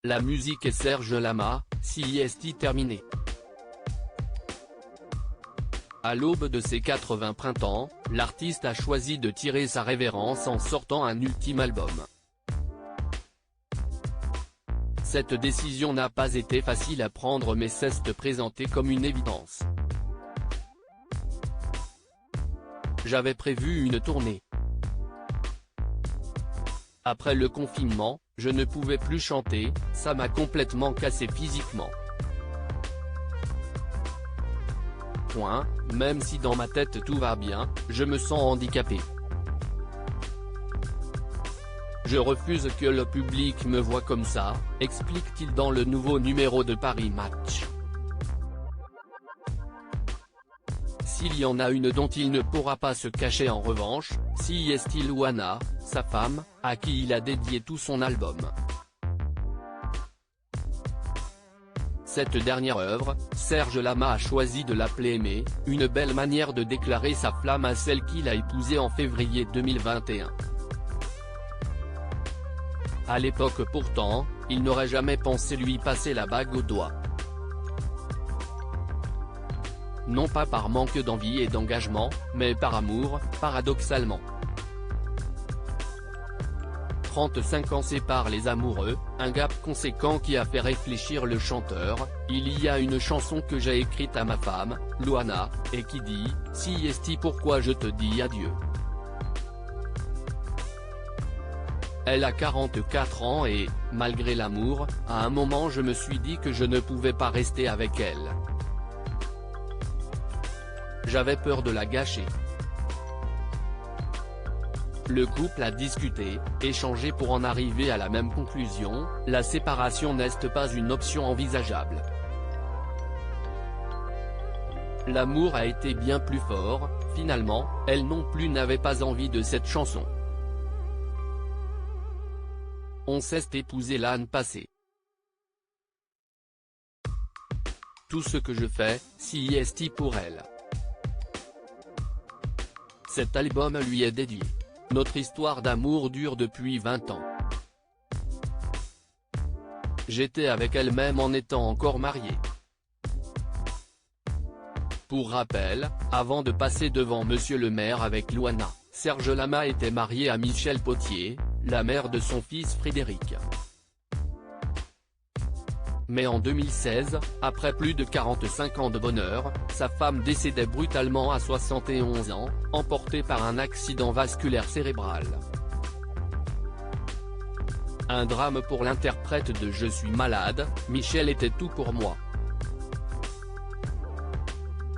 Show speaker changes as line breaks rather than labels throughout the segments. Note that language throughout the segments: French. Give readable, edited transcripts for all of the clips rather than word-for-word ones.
La musique et Serge Lama, CIST terminé. À l'aube de ses 80 printemps, l'artiste a choisi de tirer sa révérence en sortant un ultime album. Cette décision n'a pas été facile à prendre mais s'est présentée comme une évidence. J'avais prévu une tournée. Après le confinement, je ne pouvais plus chanter, ça m'a complètement cassé physiquement. Même si dans ma tête tout va bien, je me sens handicapé. Je refuse que le public me voie comme ça, explique-t-il dans le nouveau numéro de Paris Match. S'il y en a une dont il ne pourra pas se cacher en revanche, CIST Luana, sa femme, à qui il a dédié tout son album. Cette dernière œuvre, Serge Lama a choisi de l'appeler Aimée, une belle manière de déclarer sa flamme à celle qu'il a épousée en février 2021. À l'époque pourtant, il n'aurait jamais pensé lui passer la bague au doigt. Non pas par manque d'envie et d'engagement, mais par amour, paradoxalement. 35 ans séparent les amoureux, un gap conséquent qui a fait réfléchir le chanteur. Il y a une chanson que j'ai écrite à ma femme, Luana, et qui dit « CIST pourquoi je te dis adieu ». Elle a 44 ans et, malgré l'amour, à un moment je me suis dit que je ne pouvais pas rester avec elle. J'avais peur de la gâcher. Le couple a discuté, échangé pour en arriver à la même conclusion, la séparation n'est pas une option envisageable. L'amour a été bien plus fort, finalement, elle non plus n'avait pas envie de cette chanson. On s'est épousé l'année passée. Tout ce que je fais, CIST pour elle. Cet album lui est dédié. Notre histoire d'amour dure depuis 20 ans. J'étais avec elle même en étant encore marié. Pour rappel, avant de passer devant Monsieur le maire avec Luana, Serge Lama était marié à Michel Potier, la mère de son fils Frédéric. Mais en 2016, après plus de 45 ans de bonheur, sa femme décédait brutalement à 71 ans, emportée par un accident vasculaire cérébral. Un drame pour l'interprète de Je suis malade, Michel était tout pour moi.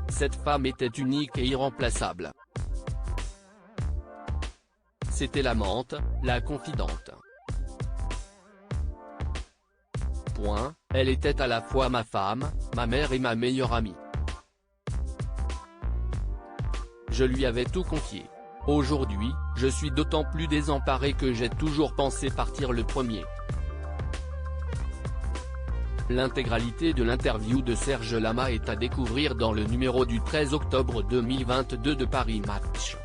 Cette femme était unique et irremplaçable. C'était l'amante, la confidente. Elle était à la fois ma femme, ma mère et ma meilleure amie. Je lui avais tout confié. Aujourd'hui, je suis d'autant plus désemparé que j'ai toujours pensé partir le premier. L'intégralité de l'interview de Serge Lama est à découvrir dans le numéro du 13 octobre 2022 de Paris Match.